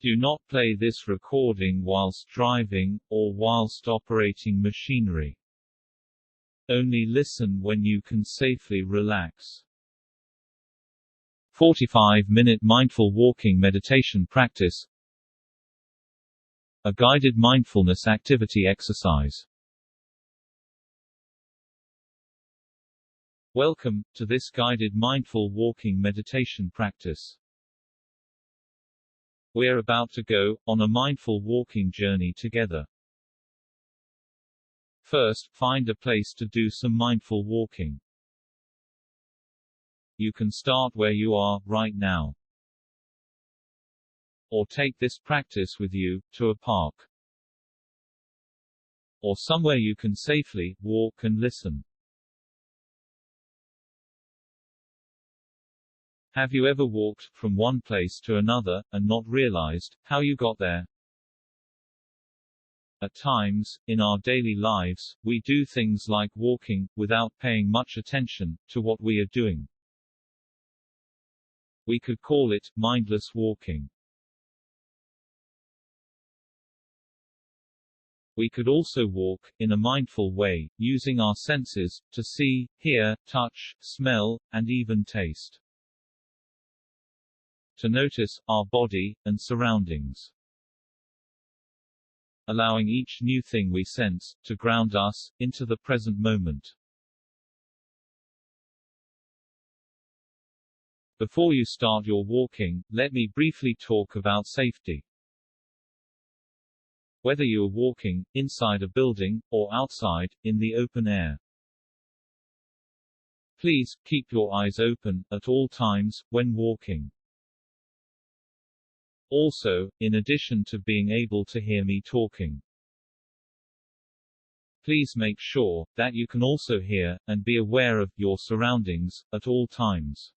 Do not play this recording whilst driving, or whilst operating machinery. Only listen when you can safely relax. 45-minute mindful walking meditation practice. A guided mindfulness activity exercise. Welcome to this guided mindful walking meditation practice. We're about to go on a mindful walking journey together. First, find a place to do some mindful walking. You can start where you are right now, or take this practice with you to a park, or somewhere you can safely walk and listen. Have you ever walked from one place to another and not realized how you got there? At times, in our daily lives, we do things like walking, without paying much attention to what we are doing. We could call it mindless walking. We could also walk in a mindful way, using our senses to see, hear, touch, smell, and even taste. To notice our body and surroundings, allowing each new thing we sense to ground us into the present moment. Before you start your walking, let me briefly talk about safety. Whether you are walking inside a building or outside in the open air, please keep your eyes open at all times when walking. Also, in addition to being able to hear me talking, please make sure that you can also hear and be aware of your surroundings at all times.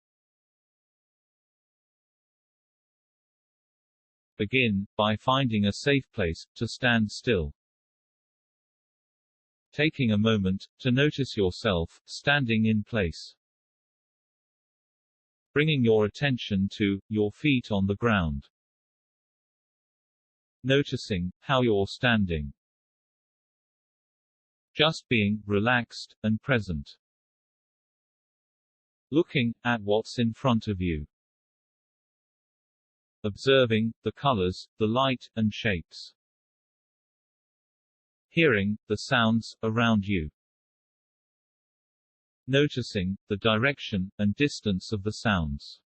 Begin by finding a safe place to stand still. Taking a moment to notice yourself standing in place. Bringing your attention to your feet on the ground. Noticing how you're standing. Just being relaxed and present. Looking at what's in front of you. Observing the colors, the light, and shapes. Hearing the sounds around you. Noticing the direction and distance of the sounds.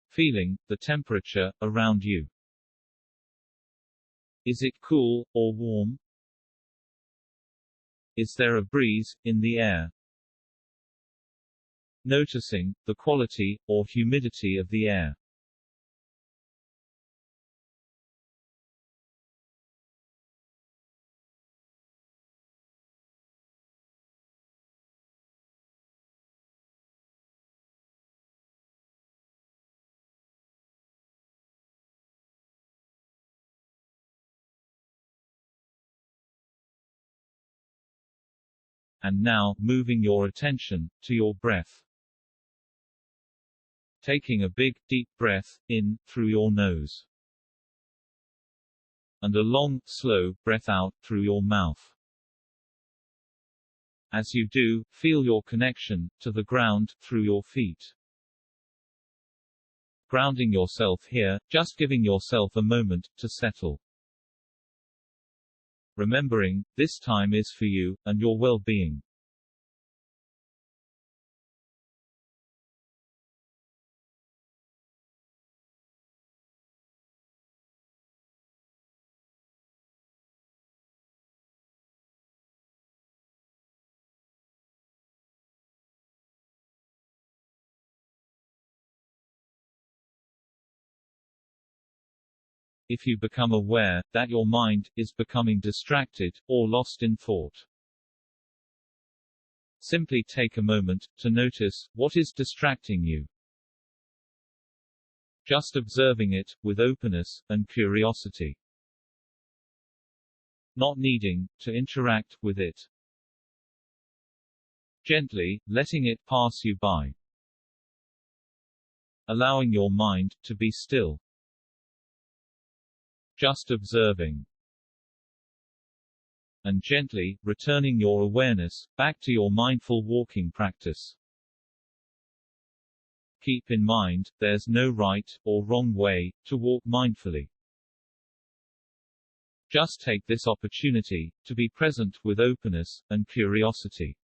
Feeling the temperature around you. Is it cool or warm? Is there a breeze in the air? Noticing the quality or humidity of the air. And now, moving your attention to your breath. Taking a big, deep breath in through your nose, and a long, slow breath out through your mouth. As you do, feel your connection to the ground through your feet. Grounding yourself here, just giving yourself a moment to settle. Remembering, this time is for you, and your well-being. If you become aware that your mind is becoming distracted, or lost in thought, simply take a moment to notice what is distracting you. Just observing it, with openness and curiosity. Not needing to interact with it. Gently, letting it pass you by. Allowing your mind to be still. just observing. And gently, returning your awareness back to your mindful walking practice. Keep in mind, there's no right or wrong way to walk mindfully. Just take this opportunity to be present with openness and curiosity.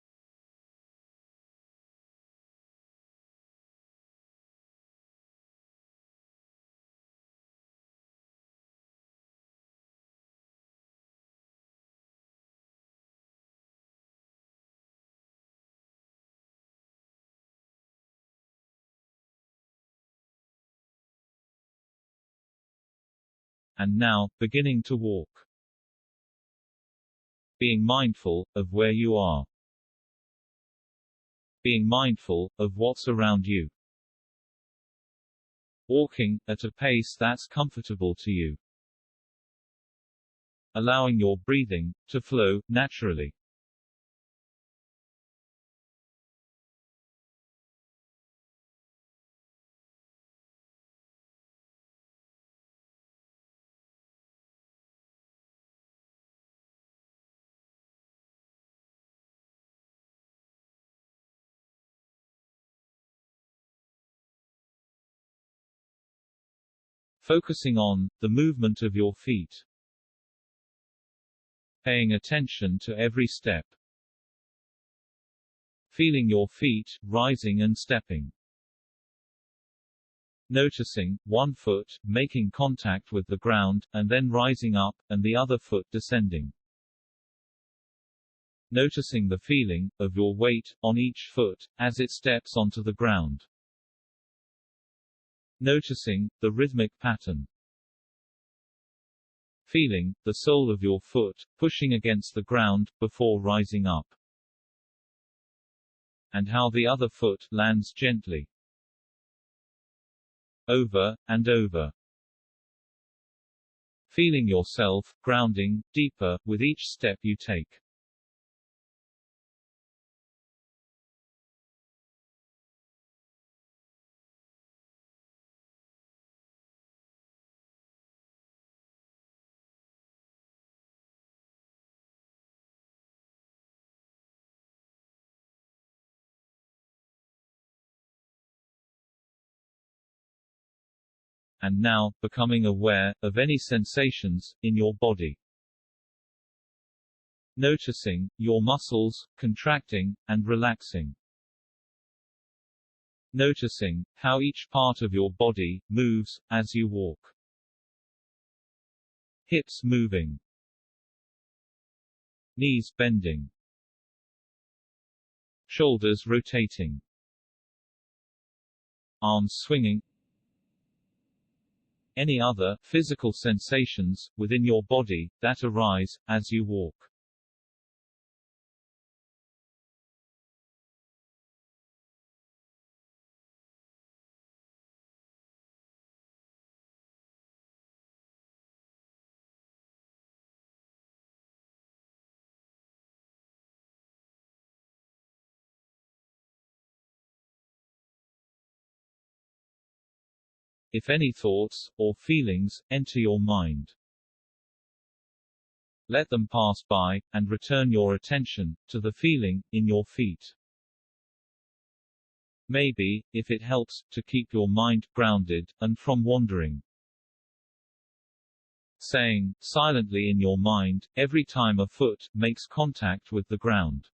And now, beginning to walk. Being mindful of where you are. Being mindful of what's around you. Walking at a pace that's comfortable to you. Allowing your breathing to flow naturally. Focusing on the movement of your feet. Paying attention to every step. Feeling your feet rising and stepping. Noticing one foot making contact with the ground, and then rising up, and the other foot descending. Noticing the feeling of your weight on each foot as it steps onto the ground. Noticing the rhythmic pattern. Feeling the sole of your foot pushing against the ground before rising up. And how the other foot lands gently. Over and over. Feeling yourself grounding deeper with each step you take. And now, becoming aware of any sensations in your body. Noticing your muscles contracting and relaxing. Noticing how each part of your body moves as you walk. Hips moving. Knees bending. Shoulders rotating. Arms swinging. Any other physical sensations within your body that arise as you walk. If any thoughts or feelings enter your mind, let them pass by, and return your attention to the feeling in your feet. Maybe, if it helps, to keep your mind grounded and from wandering. Saying silently in your mind every time a foot makes contact with the ground.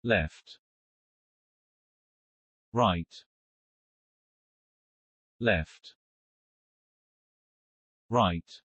Left. Right. Left. Right.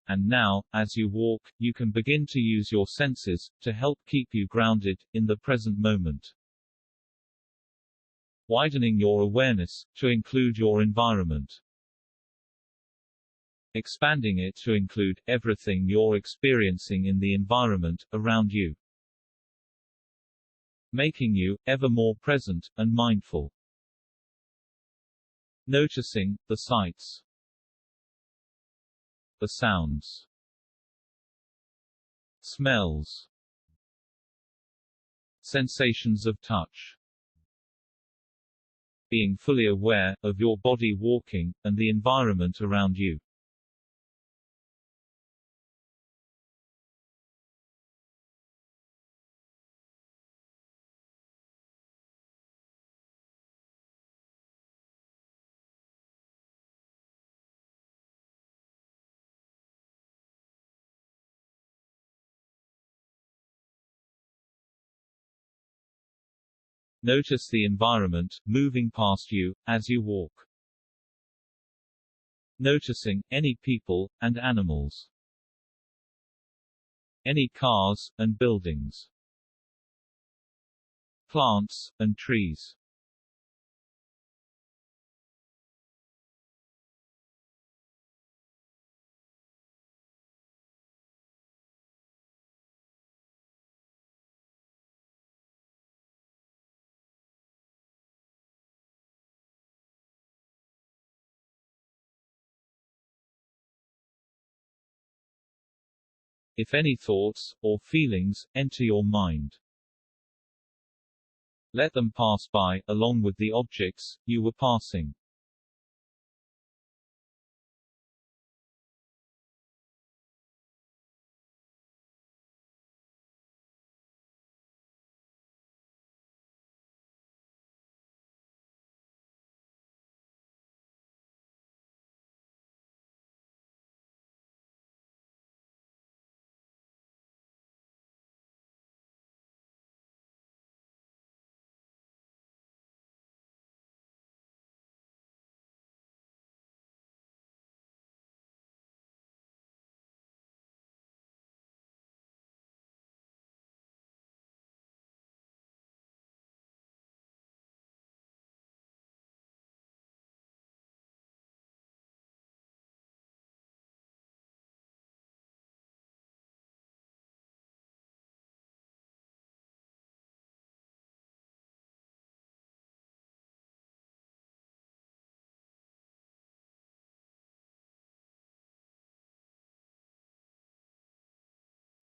And now, as you walk, you can begin to use your senses to help keep you grounded in the present moment. Widening your awareness to include your environment. Expanding it to include everything you're experiencing in the environment around you. Making you ever more present and mindful. Noticing the sights, the sounds, smells, sensations of touch. Being fully aware of your body walking and the environment around you. Notice the environment moving past you as you walk. Noticing any people and animals. Any cars and buildings. Plants and trees. If any thoughts or feelings enter your mind, let them pass by, along with the objects you were passing.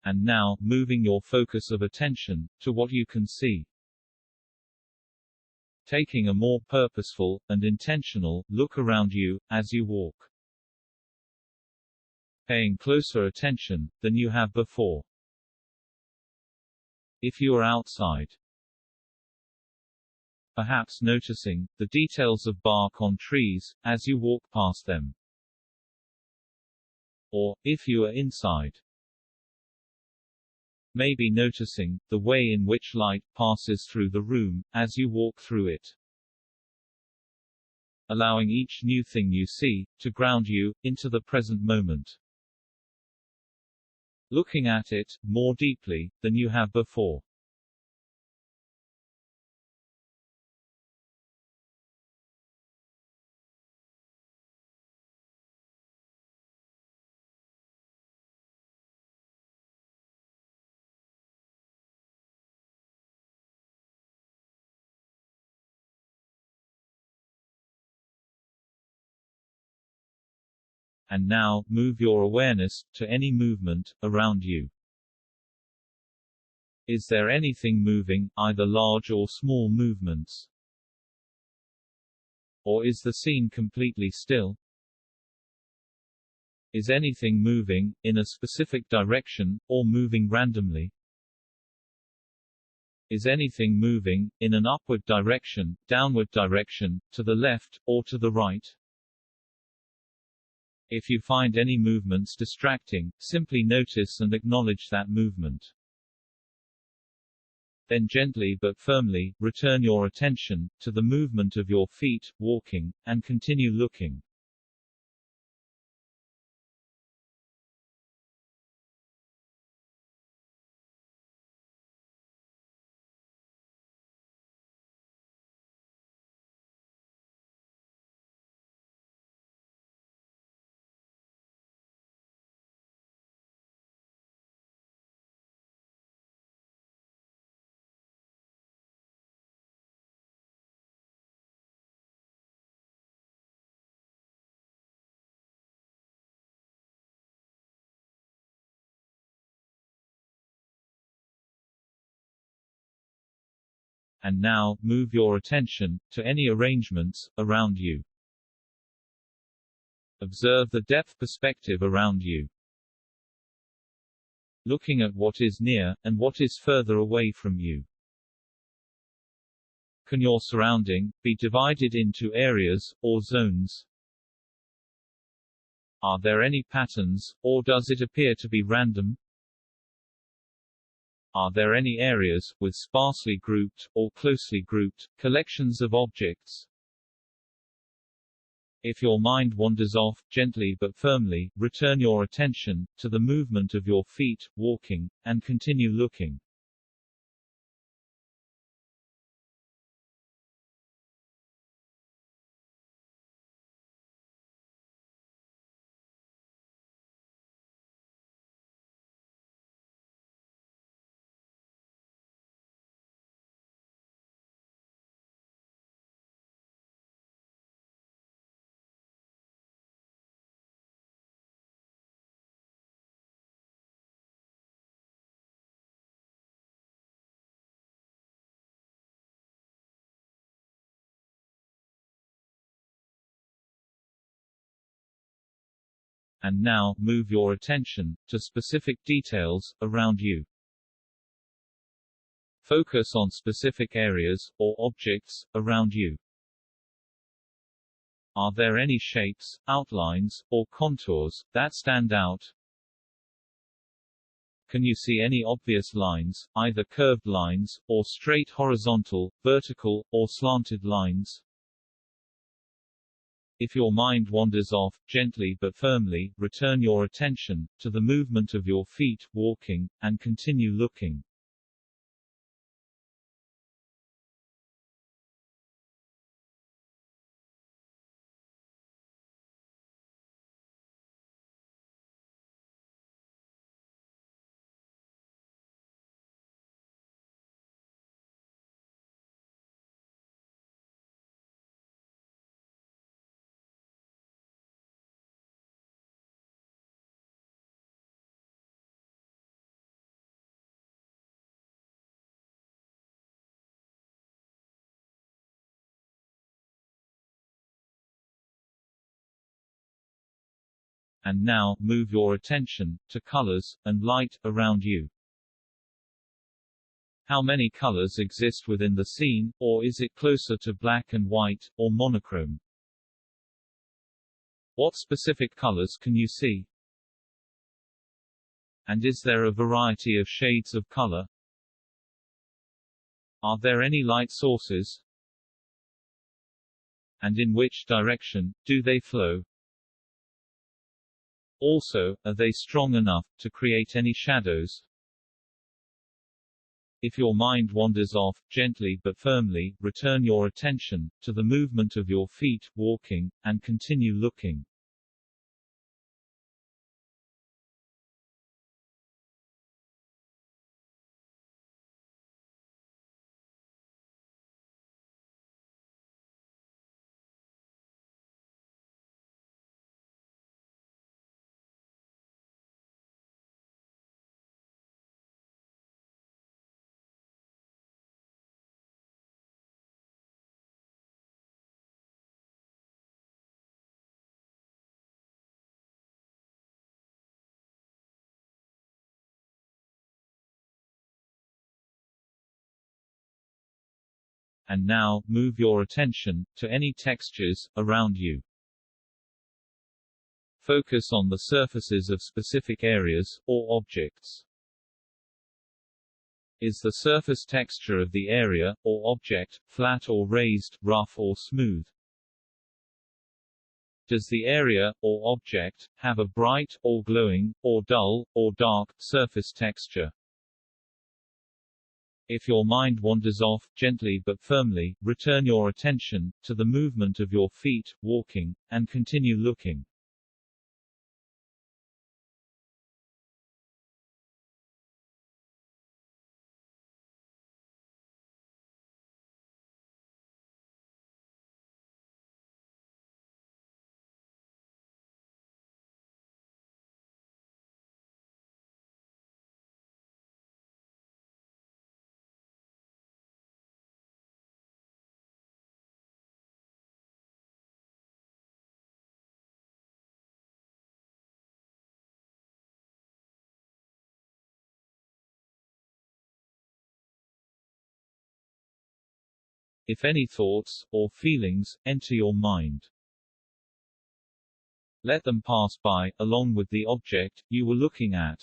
And now, moving your focus of attention to what you can see. Taking a more purposeful and intentional look around you as you walk. Paying closer attention than you have before. If you are outside, perhaps noticing the details of bark on trees as you walk past them. Or, if you are inside, maybe noticing the way in which light passes through the room as you walk through it. Allowing each new thing you see to ground you into the present moment. Looking at it more deeply than you have before. And now, move your awareness to any movement around you. Is there anything moving, either large or small movements? Or is the scene completely still? Is anything moving in a specific direction, or moving randomly? Is anything moving in an upward direction, downward direction, to the left, or to the right? If you find any movements distracting, simply notice and acknowledge that movement. Then gently but firmly, return your attention to the movement of your feet, walking, and continue looking. And now, move your attention to any arrangements around you. Observe the depth perspective around you, looking at what is near, and what is further away from you. Can your surrounding be divided into areas, or zones? Are there any patterns, or does it appear to be random? Are there any areas, with sparsely grouped, or closely grouped, collections of objects? If your mind wanders off, gently but firmly, return your attention to the movement of your feet, walking, and continue looking. And now, move your attention to specific details around you. Focus on specific areas, or objects, around you. Are there any shapes, outlines, or contours that stand out? Can you see any obvious lines, either curved lines, or straight horizontal, vertical, or slanted lines? If your mind wanders off, gently but firmly, return your attention to the movement of your feet, walking, and continue looking. And now, move your attention to colors and light around you. How many colors exist within the scene, or is it closer to black and white, or monochrome? What specific colors can you see? And is there a variety of shades of color? Are there any light sources? And in which direction do they flow? Also, are they strong enough to create any shadows? If your mind wanders off, gently but firmly, return your attention to the movement of your feet, walking, and continue looking. And now, move your attention to any textures around you. Focus on the surfaces of specific areas, or objects. Is the surface texture of the area, or object, flat or raised, rough or smooth? Does the area, or object, have a bright, or glowing, or dull, or dark, surface texture? If your mind wanders off, gently but firmly, return your attention to the movement of your feet, walking, and continue looking. If any thoughts, or feelings, enter your mind, let them pass by, along with the object you were looking at.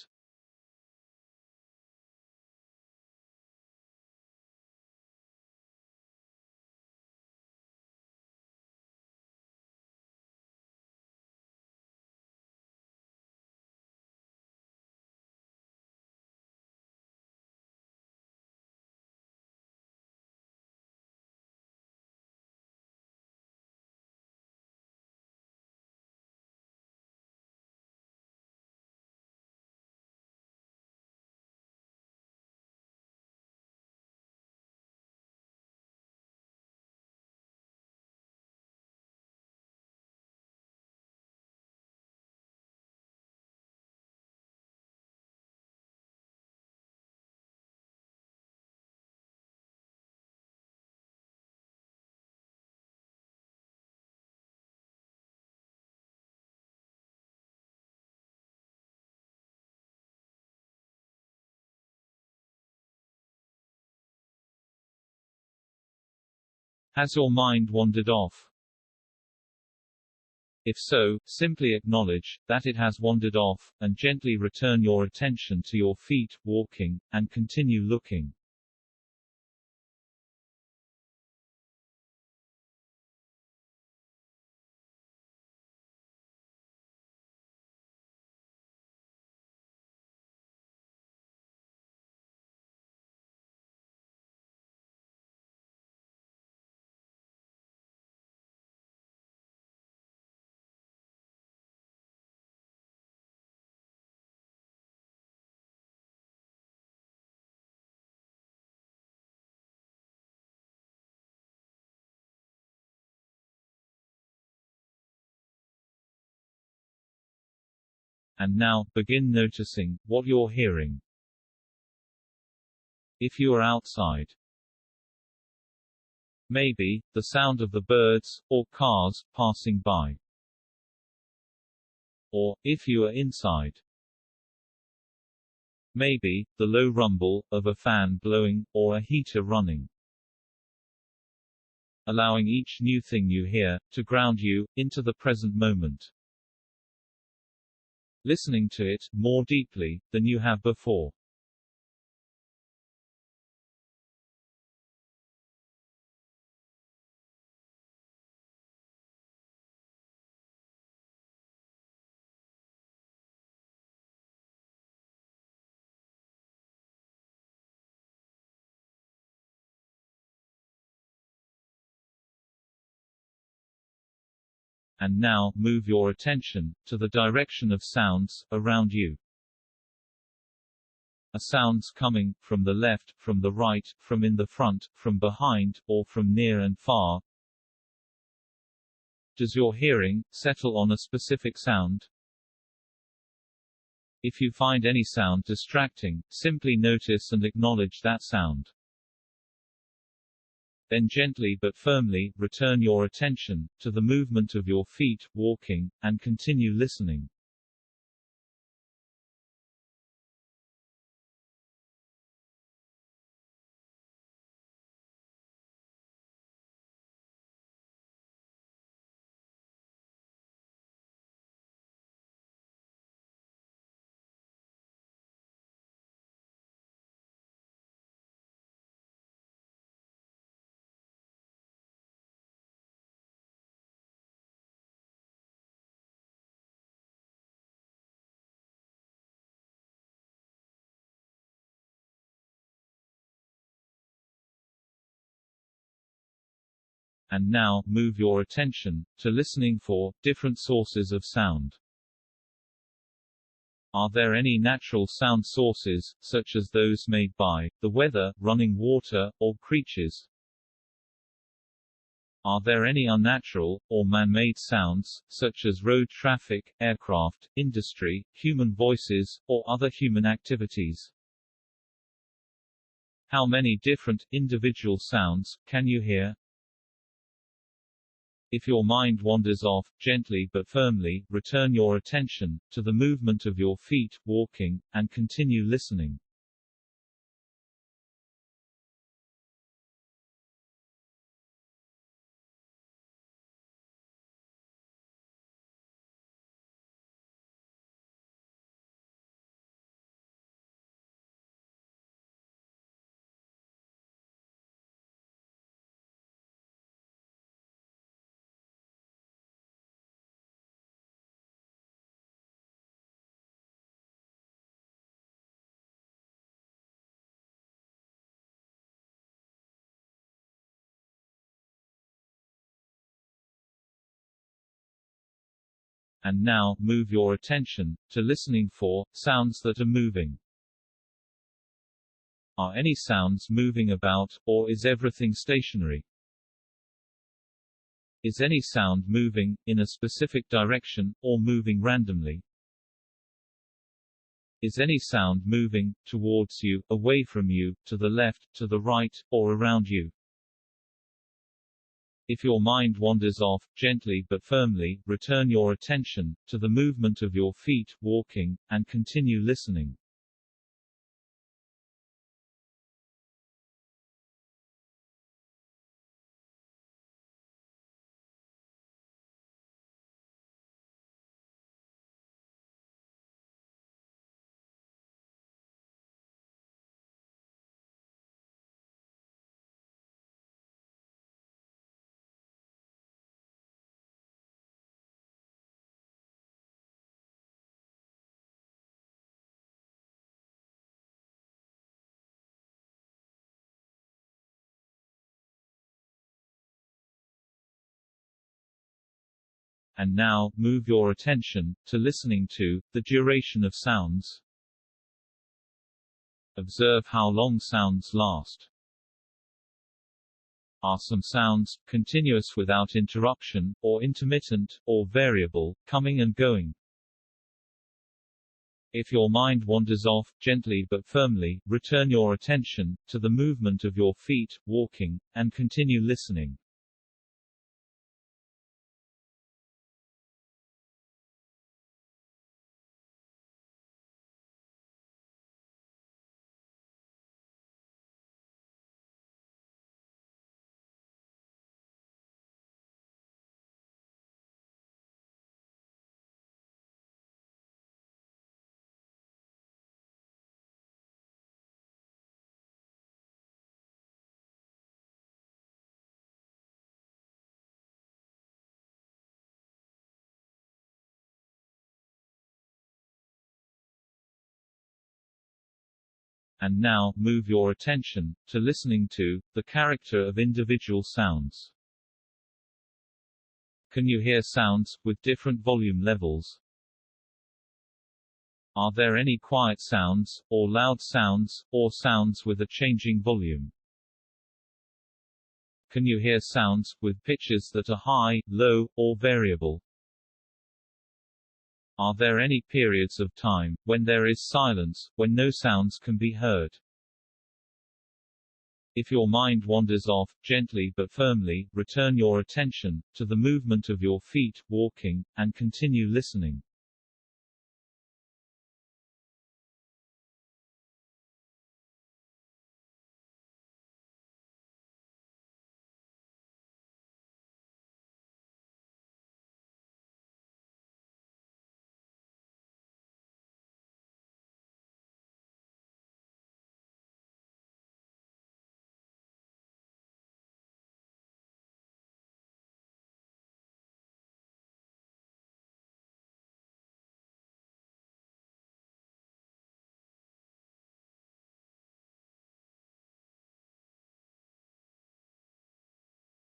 Has your mind wandered off? If so, simply acknowledge that it has wandered off, and gently return your attention to your feet, walking, and continue looking. And now, begin noticing what you're hearing. If you are outside, maybe the sound of the birds, or cars, passing by. Or, if you are inside, maybe the low rumble of a fan blowing, or a heater running. Allowing each new thing you hear to ground you into the present moment. Listening to it more deeply than you have before. And now, move your attention to the direction of sounds around you. Are sounds coming from the left, from the right, from in the front, from behind, or from near and far? Does your hearing settle on a specific sound? If you find any sound distracting, simply notice and acknowledge that sound. Then gently but firmly return your attention to the movement of your feet, walking, and continue listening. And now, move your attention to listening for different sources of sound. Are there any natural sound sources, such as those made by the weather, running water, or creatures? Are there any unnatural, or man-made sounds, such as road traffic, aircraft, industry, human voices, or other human activities? How many different, individual sounds can you hear? If your mind wanders off, gently but firmly return your attention to the movement of your feet, walking, and continue listening. And now, move your attention to listening for sounds that are moving. Are any sounds moving about, or is everything stationary? Is any sound moving, in a specific direction, or moving randomly? Is any sound moving, towards you, away from you, to the left, to the right, or around you? If your mind wanders off, gently but firmly, return your attention to the movement of your feet, walking, and continue listening. And now, move your attention to listening to the duration of sounds. Observe how long sounds last. Are some sounds continuous without interruption, or intermittent, or variable, coming and going? If your mind wanders off, gently but firmly, return your attention to the movement of your feet, walking, and continue listening. And now, move your attention to listening to the character of individual sounds. Can you hear sounds with different volume levels? Are there any quiet sounds, or loud sounds, or sounds with a changing volume? Can you hear sounds with pitches that are high, low, or variable? Are there any periods of time when there is silence, when no sounds can be heard? If your mind wanders off, gently but firmly, return your attention to the movement of your feet, walking, and continue listening.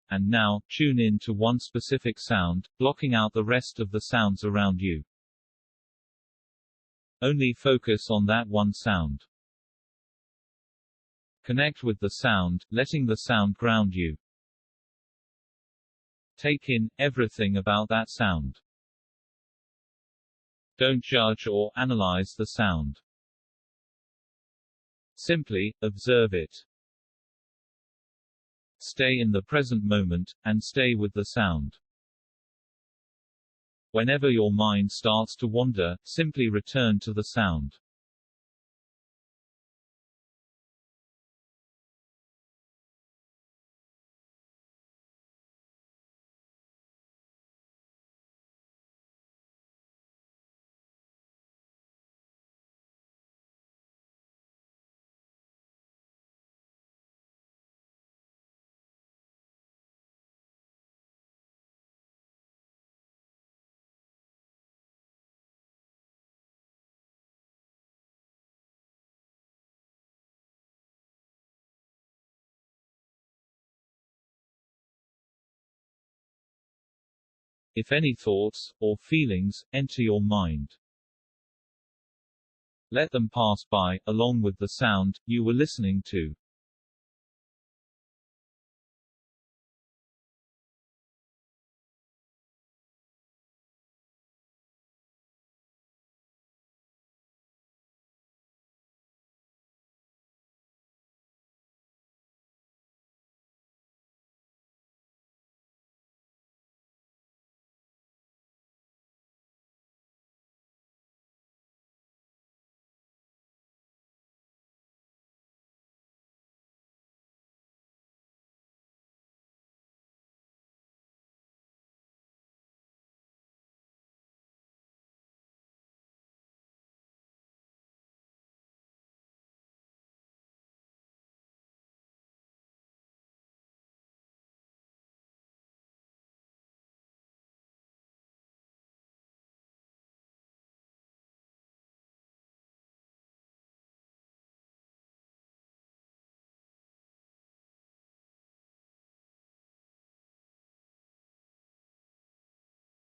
And now, tune in to one specific sound, blocking out the rest of the sounds around you. Only focus on that one sound. Connect with the sound, letting the sound ground you. Take in everything about that sound. Don't judge or analyze the sound. Simply observe it. Stay in the present moment, and stay with the sound. Whenever your mind starts to wander, simply return to the sound. If any thoughts, or feelings, enter your mind, let them pass by, along with the sound you were listening to.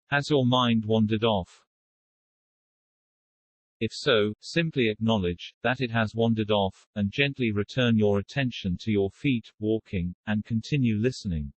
Has your mind wandered off? If so, simply acknowledge that it has wandered off, and gently return your attention to your feet, walking, and continue listening.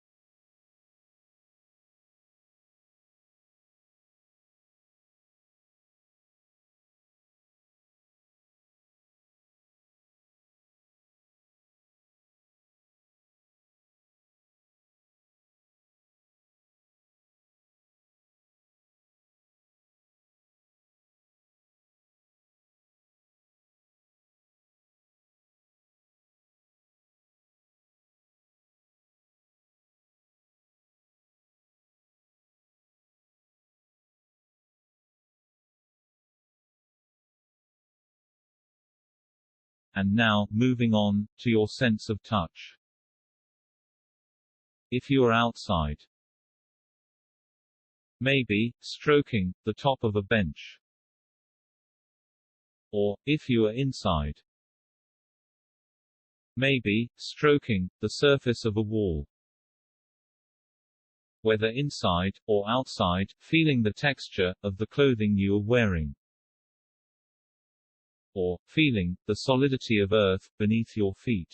And now, moving on, to your sense of touch. If you are outside, maybe, stroking the top of a bench. Or, if you are inside, maybe, stroking the surface of a wall. Whether inside, or outside, feeling the texture of the clothing you are wearing. Or, feeling the solidity of earth beneath your feet.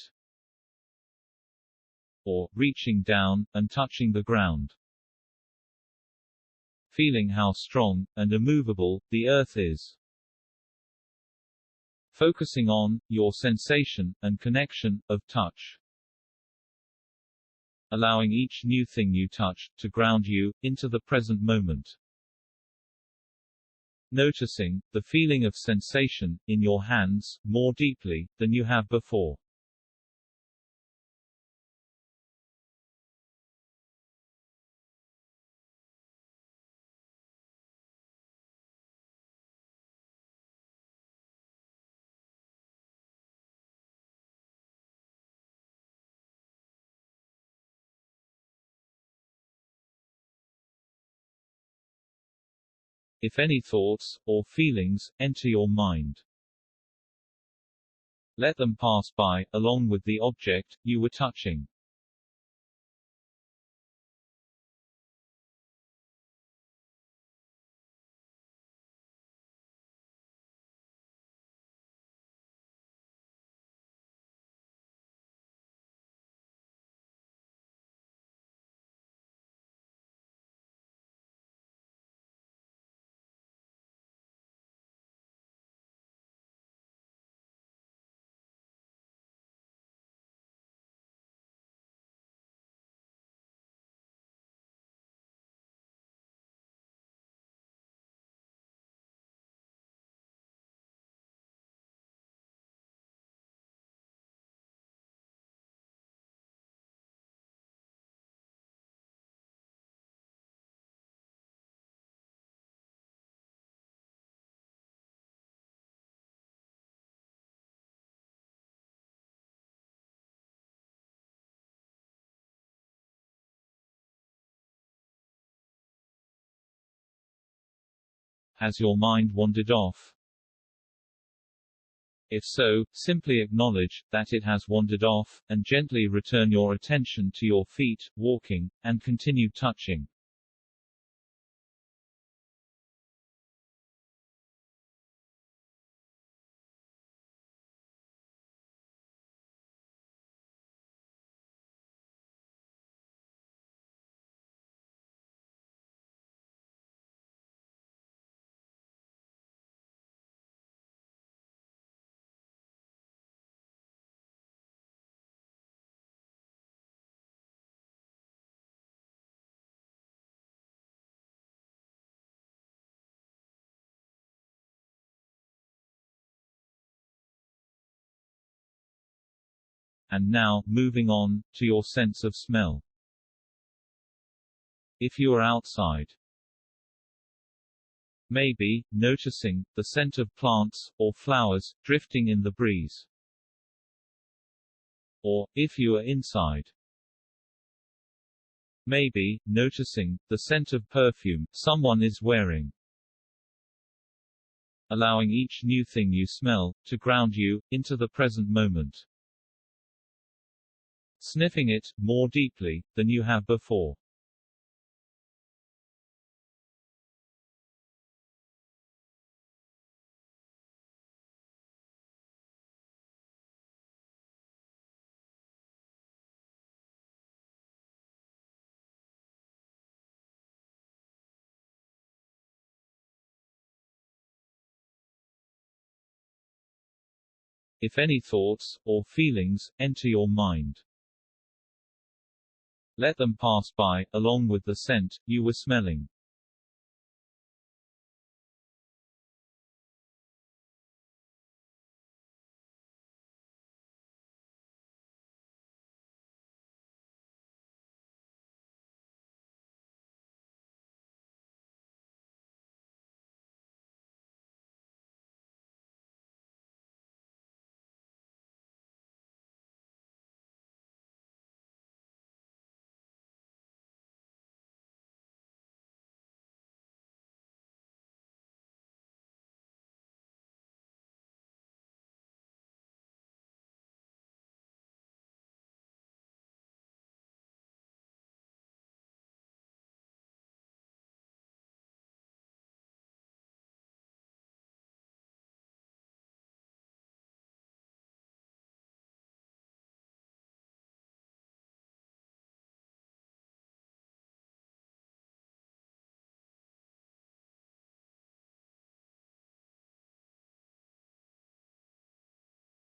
Or, reaching down and touching the ground. Feeling how strong and immovable the earth is. Focusing on your sensation and connection of touch. Allowing each new thing you touch to ground you into the present moment. Noticing the feeling of sensation in your hands more deeply than you have before. If any thoughts, or feelings, enter your mind, let them pass by, along with the object you were touching. Has your mind wandered off? If so, simply acknowledge that it has wandered off, and gently return your attention to your feet, walking, and continue touching. And now, moving on, to your sense of smell. If you are outside, maybe noticing the scent of plants or flowers drifting in the breeze. Or, if you are inside, maybe noticing the scent of perfume someone is wearing. Allowing each new thing you smell to ground you into the present moment. Sniffing it more deeply than you have before. If any thoughts or feelings enter your mind, let them pass by, along with the scent you were smelling.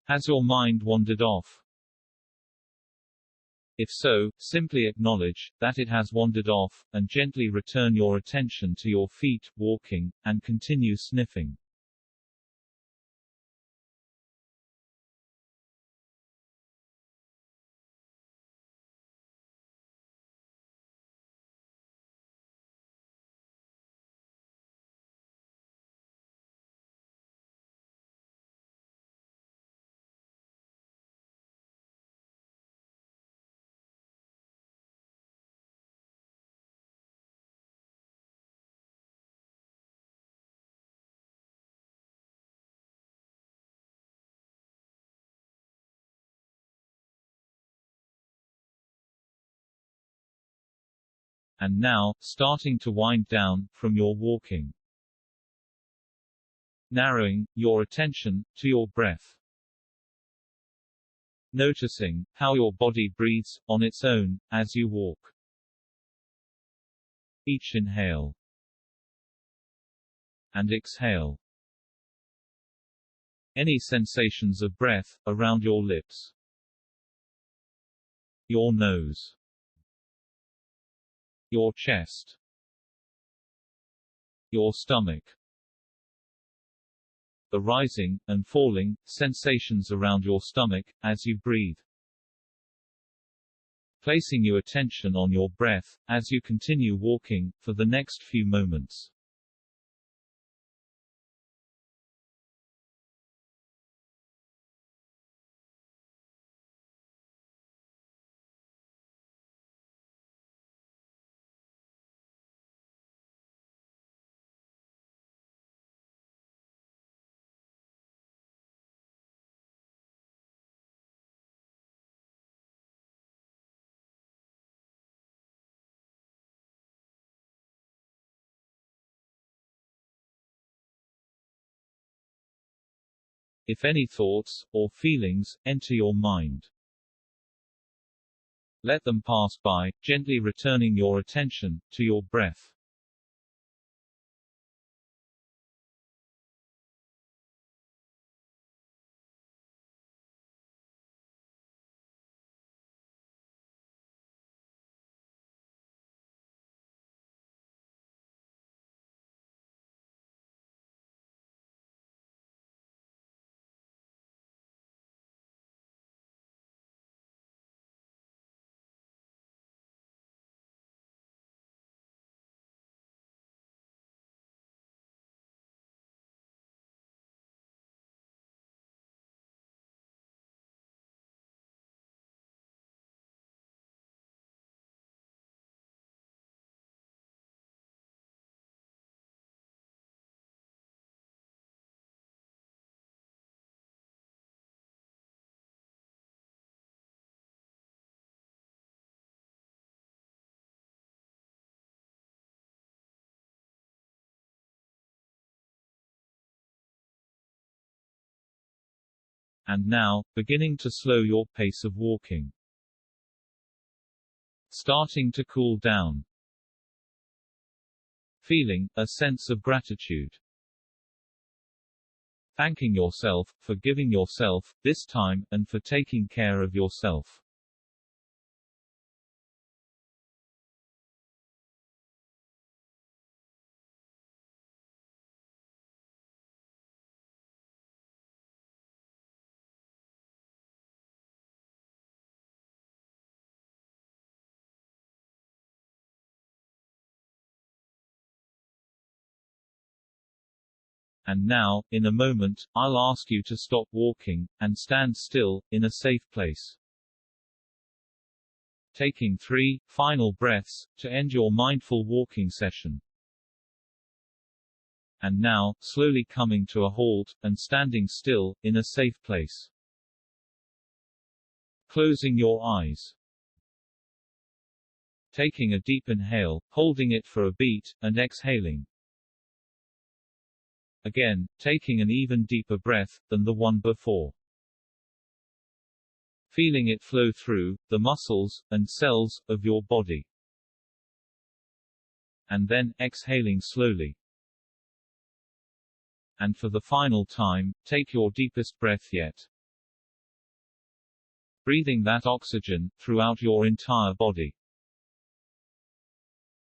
Has your mind wandered off? If so, simply acknowledge that it has wandered off, and gently return your attention to your feet, walking, and continue sniffing. And now, starting to wind down from your walking. Narrowing your attention to your breath. Noticing how your body breathes on its own as you walk. Each inhale and exhale. Any sensations of breath around your lips, your nose, your chest, your stomach. The rising and falling sensations around your stomach as you breathe. Placing your attention on your breath as you continue walking for the next few moments. If any thoughts or feelings enter your mind, let them pass by, gently returning your attention to your breath. And now, beginning to slow your pace of walking. Starting to cool down. Feeling a sense of gratitude. Thanking yourself, for giving yourself this time, and for taking care of yourself. And now, in a moment, I'll ask you to stop walking, and stand still, in a safe place. Taking 3 final breaths, to end your mindful walking session. And now, slowly coming to a halt, and standing still, in a safe place. Closing your eyes. Taking a deep inhale, holding it for a beat, and exhaling. Again, taking an even deeper breath than the one before. Feeling it flow through the muscles and cells of your body. And then, exhaling slowly. And for the final time, take your deepest breath yet. Breathing that oxygen throughout your entire body.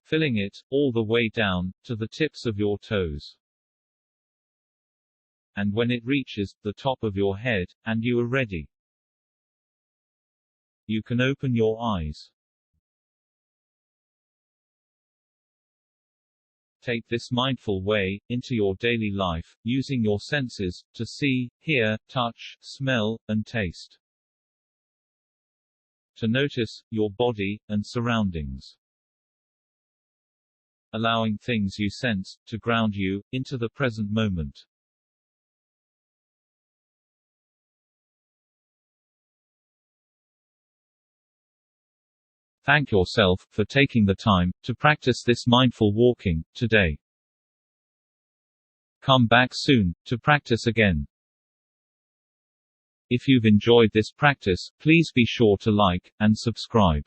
Filling it all the way down to the tips of your toes. And when it reaches the top of your head, and you are ready, you can open your eyes. Take this mindful way into your daily life, using your senses to see, hear, touch, smell, and taste. To notice your body and surroundings. Allowing things you sense to ground you into the present moment. Thank yourself for taking the time to practice this mindful walking today. Come back soon to practice again. If you've enjoyed this practice, please be sure to like and subscribe.